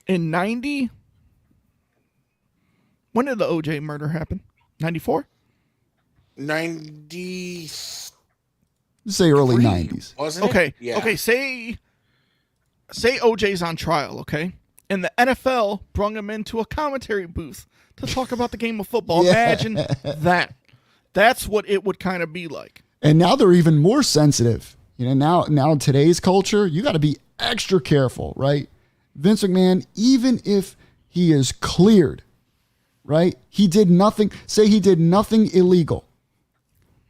in 90. When did the OJ murder happen? 94? 90. Say early 90s. Wasn't it? Okay. Yeah. Okay. Say OJ's on trial. Okay. And the NFL brung him into a commentary booth to talk about the game of football. Yeah. Imagine that. That's what it would kind of be like. And now they're even more sensitive. You know, now in today's culture, you got to be extra careful, right? Vince McMahon, even if he is cleared, right? He did nothing. Say he did nothing illegal.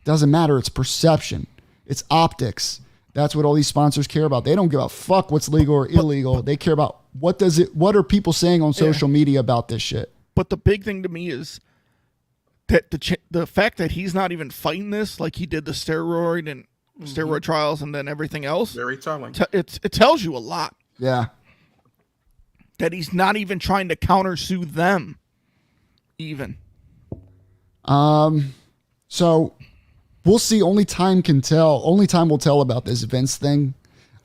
Doesn't matter. It's perception. It's optics. That's what all these sponsors care about. They don't give a fuck what's legal or illegal. They care about what are people saying on social media about this shit. But the big thing to me is that the fact that he's not even fighting this, like he did the steroid trials and then everything else. Very telling. It tells you a lot. Yeah. That he's not even trying to countersue them. Even. So we'll see. Only time can tell. Only time will tell about this Vince thing.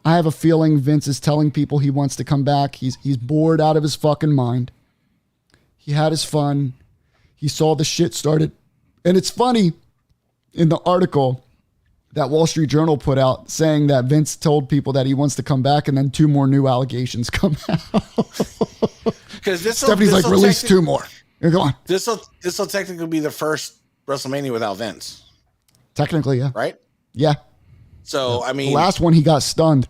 I have a feeling Vince is telling people he wants to come back. He's bored out of his fucking mind. He had his fun. He saw the shit started. And it's funny in the article that Wall Street Journal put out saying that Vince told people that he wants to come back and then 2 more new allegations come out. Stephanie's like, release 2 more. Here, go on. This will technically be the first WrestleMania without Vince. Technically, yeah. Right? Yeah. So, I mean. The last one, he got stunned.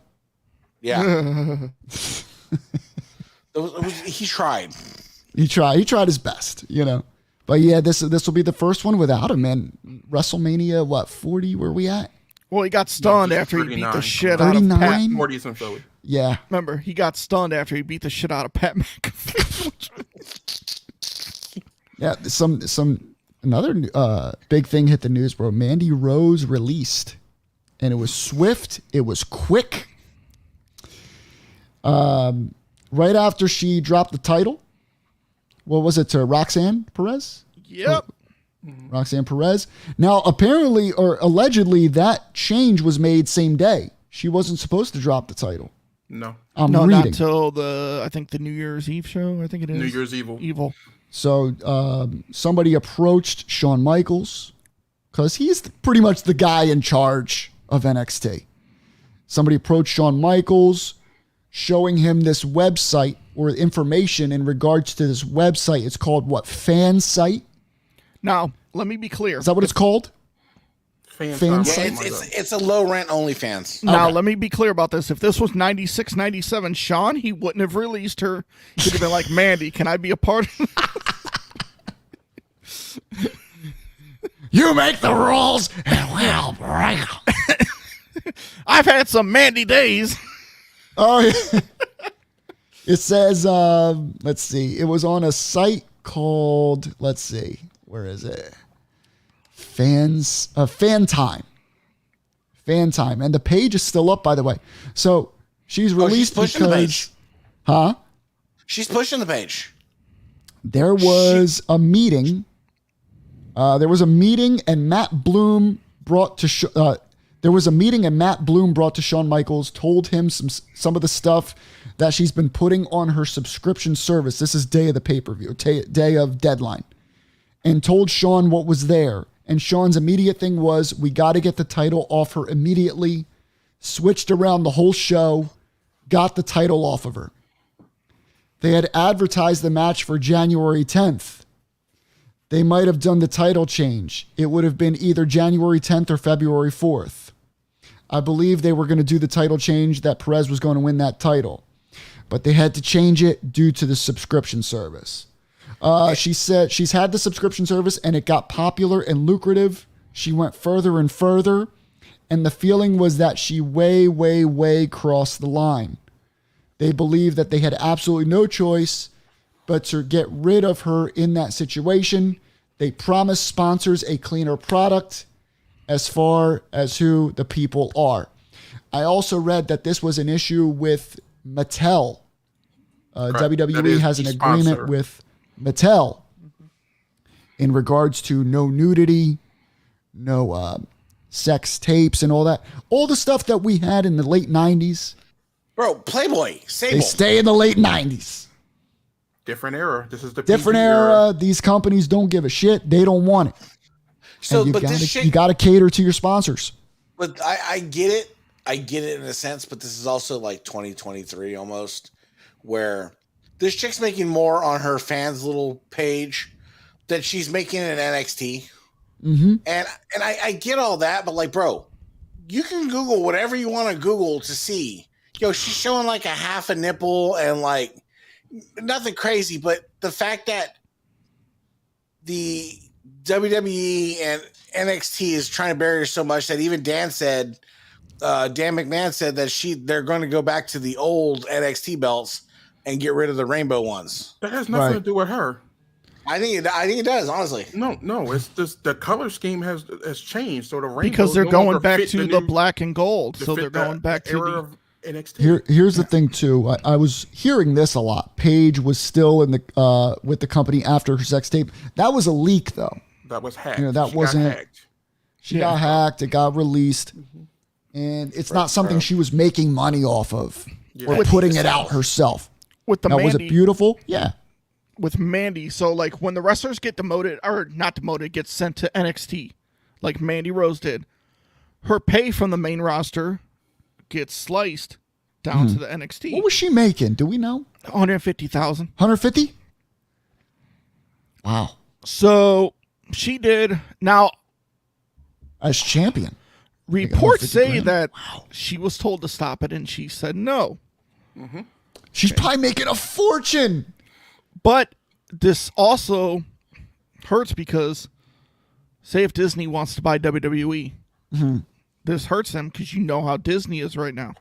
Yeah. He tried. He tried his best, you know. But yeah, this will be the first one without him, man. WrestleMania, 40? Where we at? Well, he got stunned after he beat the shit out of Pat. 40's in Philly. Yeah. Remember, he got stunned after he beat the shit out of Pat McAfee. Yeah, another big thing hit the news, bro. Mandy Rose released, and it was swift. It was quick. Right after she dropped the title, what was it, to Roxanne Perez? Yep. Roxanne Perez. Now, apparently or allegedly, that change was made same day. She wasn't supposed to drop the title. No. I'm not reading. till the New Year's Eve show. I think it is New Year's Evil. So somebody approached Shawn Michaels because he's pretty much the guy in charge of NXT. Somebody approached Shawn Michaels, showing him this website or information in regards to this website. It's called what? Fan Site? Now, let me be clear. Is that what it's called? Fan Fan time site? Yeah, on Monday. it's a low rent OnlyFans. Now, Okay. let me be clear about this. If this was 96, 97, Sean, he wouldn't have released her. He'd have been like, Mandy, can I be a part of it? You make the rules, and we'll break 'em. I've had some Mandy days. Oh, yeah. It says, let's see. It was on a site called, let's see. Where is it? Fan Time. Fan Time. And the page is still up, by the way. So she's released pushing the because... page. Huh? She's pushing the page. There was a meeting. There was a meeting, and Matt Bloom brought to Shawn Michaels, told him some of the stuff that she's been putting on her subscription service. This is day of the pay-per-view, day of deadline, and told Shawn what was there. And Shawn's immediate thing was, we got to get the title off her immediately. Switched around the whole show, got the title off of her. They had advertised the match for January 10th. They might have done the title change. It would have been either January 10th or February 4th. I believe they were going to do the title change, that Perez was going to win that title. But they had to change it due to the subscription service. She said she's had the subscription service and it got popular and lucrative. She went further and further. And the feeling was that she way crossed the line. They believed that they had absolutely no choice but to get rid of her in that situation. They promised sponsors a cleaner product as far as who the people are. I also read that this was an issue with Mattel. WWE has an agreement with Mattel in regards to no nudity, no sex tapes and all that. All the stuff that we had in the late 90s. Bro, Playboy, Sable. They stay in the late 90s. Different era. This is the Different PG era. These companies don't give a shit. They don't want it. So, And but this you shit, got to cater to your sponsors. but I get it. I get it in a sense, but this is also like 2023 almost, where this chick's making more on her fans' little page than she's making in NXT. Mm-hmm. And I get all that, but like, bro, you can Google whatever you want to Google to see. Yo, she's showing like a half a nipple and like nothing crazy, but the fact that the WWE and NXT is trying to bury her so much that even Dan McMahon said that they're going to go back to the old NXT belts and get rid of the rainbow ones. That has nothing to do with her. I think it does, honestly. No, it's just the color scheme has changed. So the rainbow Because they're no going longer back fit to the black and gold. So they're going back to era the of NXT. Here's the thing too. I was hearing this a lot. Paige was still in the with the company after her sex tape. That was a leak though. That was hacked. That wasn't it. hacked. She got hacked. It got released, and it's not something she was making money off of or putting it out herself. with the Now, was it Mandy. beautiful? Yeah. With Mandy. So like when the wrestlers get demoted or not demoted, get sent to NXT, like Mandy Rose did, her pay from the main roster gets sliced down to the NXT. What was she making? Do we know? 150,000. 150? Wow. So she did. Now As champion. reports 150 say grand? that she was told to stop it and she said no. She's probably making a fortune. But this also hurts because, say, if Disney wants to buy WWE, this hurts them because you know how Disney is right now.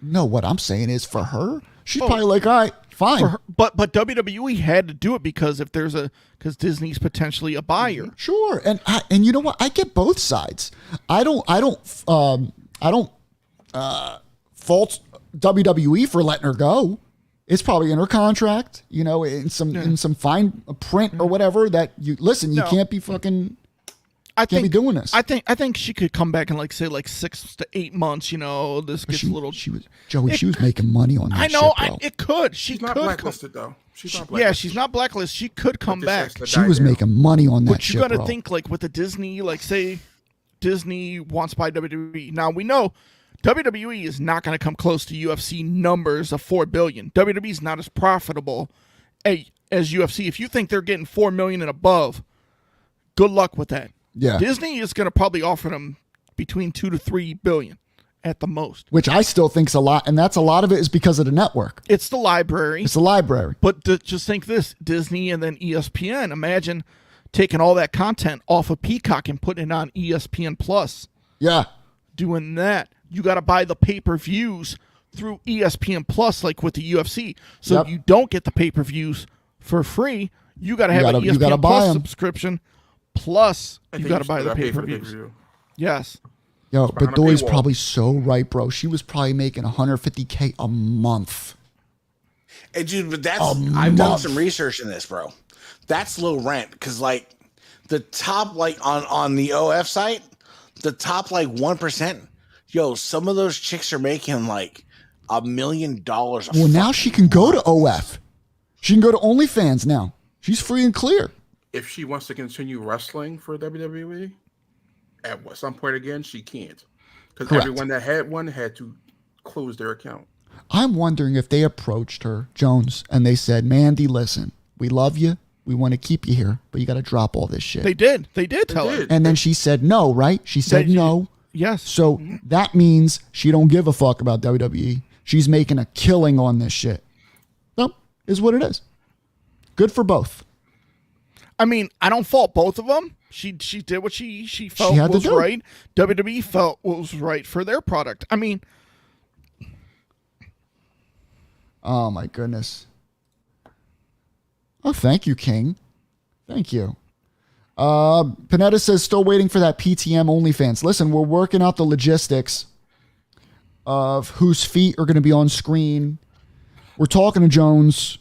No, what I'm saying is for her, she's probably like, all right, fine. For her, but WWE had to do it because because Disney's potentially a buyer. Sure, and you know what? I get both sides. I don't fault WWE for letting her go. It's probably in her contract, in some fine print or whatever that you listen. You can't be fucking. Can't be doing this. I think she could come back in like 6 to 8 months. This gets a little. She was making money on that. I know. shit, bro. It could. She She's not could blacklisted though. She's not Yeah, blacklisted. she's not blacklisted. She could come This back. has to She die was down. making money on that But you shit, got to bro. think like with the Disney, like say Disney wants to buy WWE. Now we know WWE is not going to come close to UFC numbers of 4 billion. WWE is not as profitable as UFC. If you think they're getting 4 million and above, good luck with that. Yeah. Disney is going to probably offer them between 2 to 3 billion at the most. Which I still think's a lot, and that's a lot of it is because of the network. It's the library. It's the library. But just think this, Disney and then ESPN, imagine taking all that content off of Peacock and putting it on ESPN Plus. Yeah. Doing that. You got to buy the pay-per-views through ESPN Plus like with the UFC. So Yep. you don't get the pay-per-views for free. You got to have an you gotta ESPN buy Plus 'em. subscription. Plus, I you think got to still buy the gotta pay for the pay-per-views. pay-per-view. Yes. Yo, behind but a Doy's paywall. probably so right, bro. She was probably making $150K a month. Hey, dude, but that's A I've done month. some research in this, bro. That's low rent because like the top like on the OF site, the top like 1%. Yo, some of those chicks are making like $1 million. Well, now she can go to OF. She can go to OnlyFans now. She's free and clear. If she wants to continue wrestling for WWE, at some point again, she can't. Because Correct. everyone that had one had to close their account. I'm wondering if they approached her, Jones, and they said, Mandy, listen, we love you. We want to keep you here, but you got to drop all this shit. They did. They did tell her. did. And then she said no, right? She said They- no. Yes. So that means she don't give a fuck about WWE. She's making a killing on this shit. Nope, is what it is. Good for both. I mean, I don't fault both of them. She did what she felt had to was do it. right. WWE felt what was right for their product. I mean, Oh my goodness. Oh, thank you, King. Thank you. Panetta says still waiting for that PTM OnlyFans. Listen, we're working out the logistics of whose feet are going to be on screen. We're talking to Jones.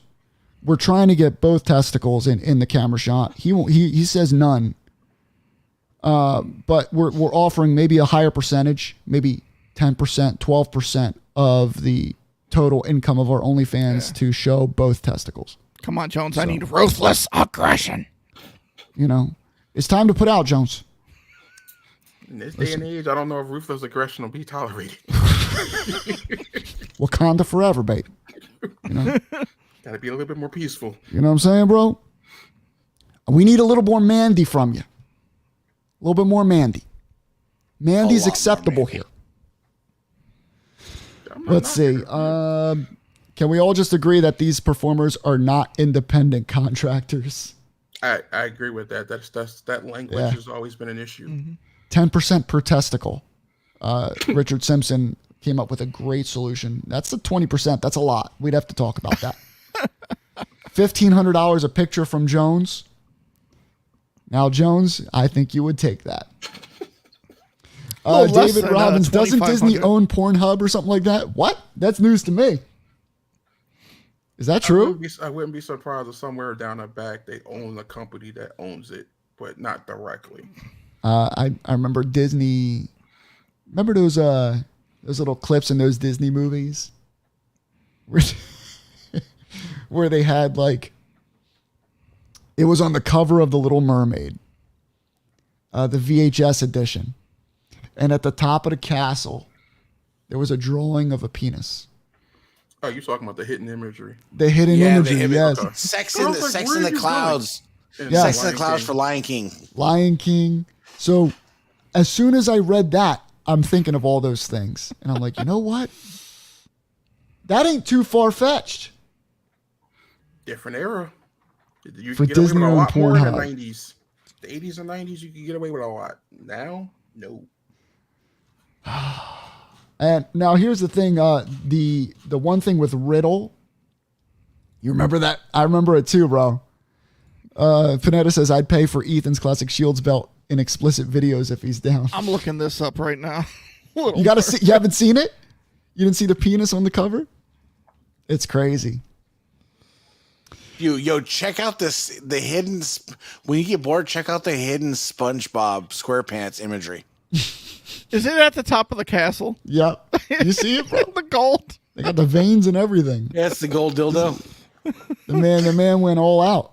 We're trying to get both testicles in the camera shot. He says none. But we're offering maybe a higher percentage, maybe 10%, 12% of the total income of our OnlyFans to show both testicles. come on, Jones. I need ruthless aggression. You know, it's time to put out, Jones. In this day and age, I don't know if ruthless aggression will be tolerated. Wakanda forever, babe. You know, Gotta be a little bit more peaceful. you know what I'm saying, bro? We need a little more Mandy from you. A little bit more Mandy. Mandy's more acceptable Mandy. here. I'm not Let's see. knocking it. Can we all just agree that these performers are not independent contractors? I agree with that. That language Yeah. has always been an issue. 10% per testicle. Richard Simpson came up with a great solution. That's the 20%. That's a lot. We'd have to talk about that. $1,500 a picture from Jones. Now, Jones, I think you would take that. Well, less David than, Robbins, doesn't Disney 2,500. own Pornhub or something like that? What? That's news to me. Is that true? I wouldn't be surprised if somewhere down the back they own a company that owns it, but not directly. I remember Disney. Remember those little clips in those Disney movies where they had like it was on the cover of The Little Mermaid, the VHS edition, and at the top of the castle there was a drawing of a penis. Oh, you're talking about the hidden imagery. The hidden Yeah, imagery, the hidden- yes. Okay. Sex I in was the like, Sex where in are the you Clouds. And Yeah. Sex in the Lion Clouds King. for Lion King. Lion King. So as soon as I read that, I'm thinking of all those things. And I'm like, you know what? That ain't too far-fetched. Different era. You For could get away with Disney a and lot more in the Pornhub. 90s. The 80s and 90s, you could get away with a lot. Now, no. And now here's the thing, the one thing with Riddle, you remember that? I remember it too, bro. Panetta says, I'd pay for Ethan's Classic Shields belt in explicit videos if he's down. I'm looking this up right now. You gotta see, you haven't seen it? You didn't see the penis on the cover? It's crazy. Yo, check out the hidden. When you get bored, check out the hidden SpongeBob SquarePants imagery. Is it at the top of the castle? Yep. You see it, bro? The gold. They got the veins and everything. Yeah, it's the gold dildo. The man went all out.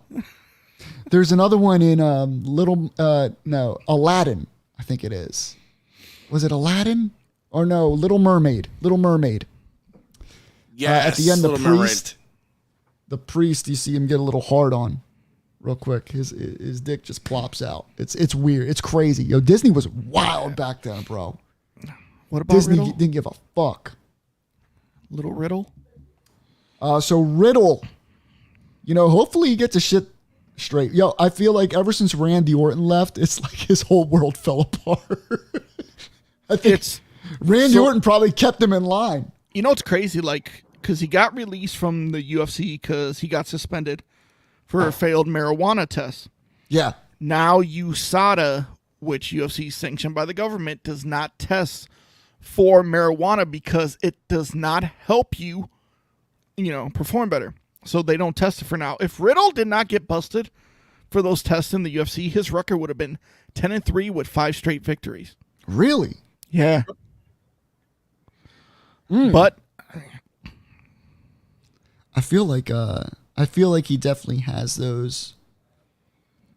There's another one in Aladdin, I think it is. Was it Aladdin? Or no, Little Mermaid. Little Mermaid. Yeah, At the end, the priest, you see him get a little hard on. real quick. His dick just plops out. It's weird. It's crazy. Yo, Disney was wild back then, bro. What about Disney Riddle? didn't give a fuck. Little Riddle? So Riddle, hopefully he gets his shit straight. Yo, I feel like ever since Randy Orton left, it's like his whole world fell apart. I think Randy Orton probably kept him in line. It's crazy, like, because he got released from the UFC because he got suspended for a failed marijuana test. Yeah. Now USADA, which UFC is sanctioned by the government, does not test for marijuana because it does not help you, perform better. So they don't test it for now. If Riddle did not get busted for those tests in the UFC, his record would have been 10-3 with 5 straight victories. Really? Yeah. But I feel like he definitely has those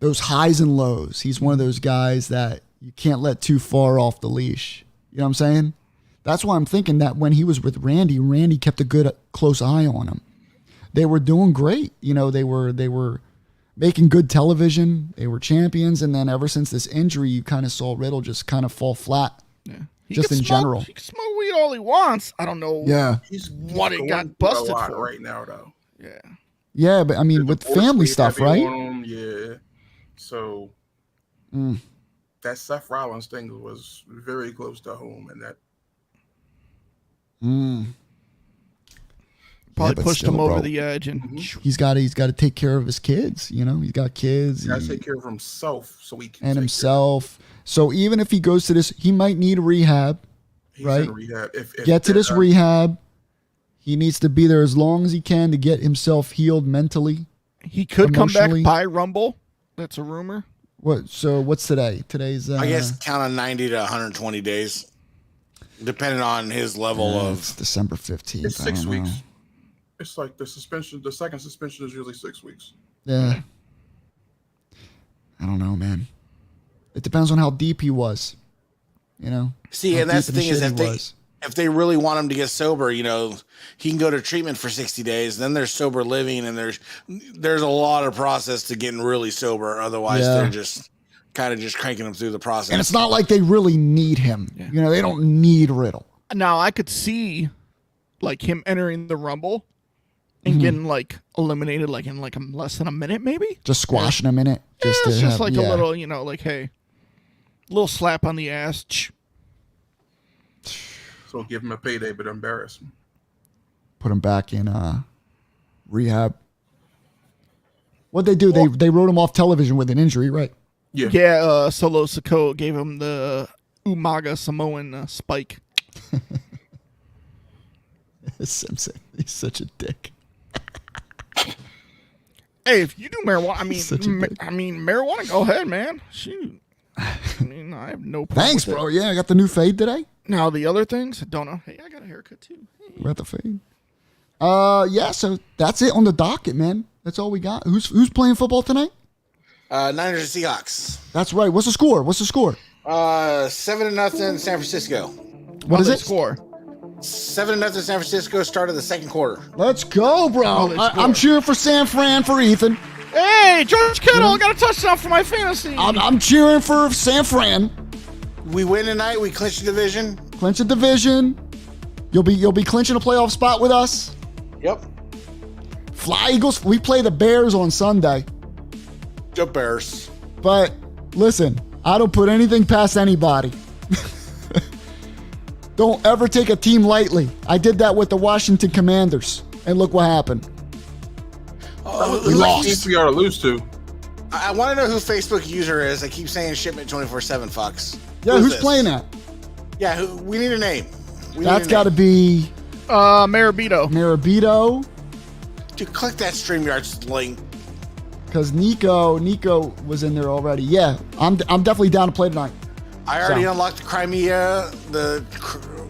highs and lows. He's one of those guys that you can't let too far off the leash. You know what I'm saying? That's why I'm thinking that when he was with Randy kept a good close eye on him. They were doing great. They were making good television. They were champions, and then ever since this injury, you kind of saw Riddle just kind of fall flat. yeah. Just in general. He can smoke weed all he wants. I don't know He's what he going got through busted a lot for. right now, though. Yeah. Yeah, but I mean, with Divorce family rate stuff, heavy right? on him, yeah. So that Seth Rollins thing was very close to home, and that Probably but pushed still, him over bro. the edge, and He's got to take care of his kids. He's got kids. he got to take care of himself so he can and take himself. So even if he goes to this, he might need a rehab. He's right? in rehab. If Get to this rehab. He needs to be there as long as he can to get himself healed mentally. he could come back Emotionally. by Rumble. That's a rumor. So what's today? Today's I guess count on 90 to 120 days, depending on his level it's of. December 15th. It's I 6 don't weeks. know. It's like the suspension. The second suspension is usually 6 weeks. Yeah. I don't know, man. It depends on how deep he was. See, How and that's deep the in thing is shit if he they was. if they really want him to get sober, he can go to treatment for 60 days. Then there's sober living, and there's a lot of process to getting really sober. Otherwise, Yeah. they're just kind of just cranking him through the process. And it's not like they really need him. They don't need Riddle. Now I could see, like, him entering the Rumble and getting eliminated in less than a minute, maybe. Just squashing him in it. It's just have- like a little, hey, little slap on the ass. So give him a payday, but embarrass him. Put him back in rehab. What'd they do? They wrote him off television with an injury, right? Yeah. Yeah, Solo Sikoa gave him the Umaga Samoan spike. Simpson. He's such a dick. Hey, if you do marijuana, Such a dick. marijuana, go ahead, man. Shoot. I have no problem. Thanks, with bro. it. Yeah, I got the new fade today. Now the other things, I don't know. Hey, I got a haircut too. Hey. We're at the fade. Yeah, so that's it on the docket, man. That's all we got. Who's playing football tonight? Niners and Seahawks. That's right. What's the score? 7-0 San Francisco. What is How'd they it? score? 7-0 San Francisco. Start of the second quarter. Let's go, bro. they I'm score. cheering for San Fran for Ethan. Hey, George Kittle got a touchdown for my fantasy. I'm cheering for San Fran. We win tonight. We clinch the division. Clinch a division. You'll be clinching a playoff spot with us. Yep. Fly Eagles. We play the Bears on Sunday. The Bears. But listen, I don't put anything past anybody. Don't ever take a team lightly. I did that with the Washington Commanders, and look what happened. We lost. Teams we ought to lose to. I want to know who Facebook user is. I keep saying shipment 24/7 fucks. Yeah, Who's who's this? playing that? Yeah, we need a name. That's got to be Marabito. Marabito, Dude, click that StreamYard link. because Nico was in there already. Yeah, I'm definitely down to play tonight. I already So- unlocked the Crimea.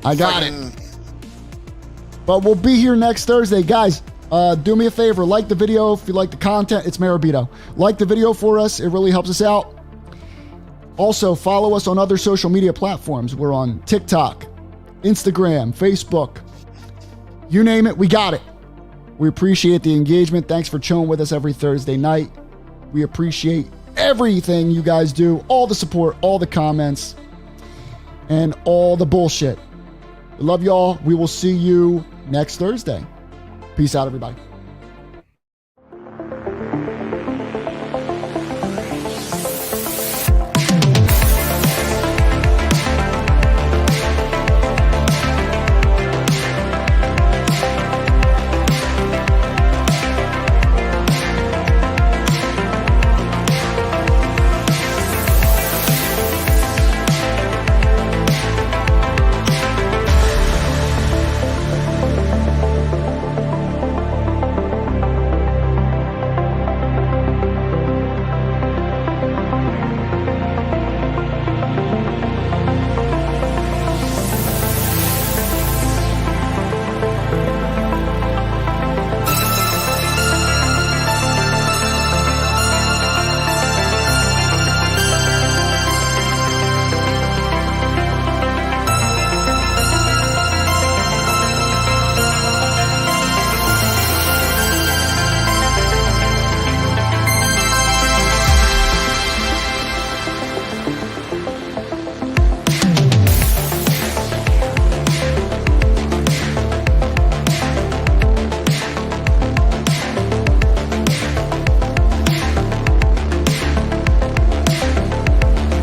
I got fucking- But we'll be here next Thursday. Guys, do me a favor. Like the video if you like the content. It's Marabito. Like the video for us. It really helps us out. Also, follow us on other social media platforms. We're on TikTok, Instagram, Facebook. You name it, we got it. We appreciate the engagement. Thanks for chilling with us every Thursday night. We appreciate everything you guys do, all the support, all the comments, and all the bullshit. I love y'all. We will see you next Thursday. Peace out, everybody.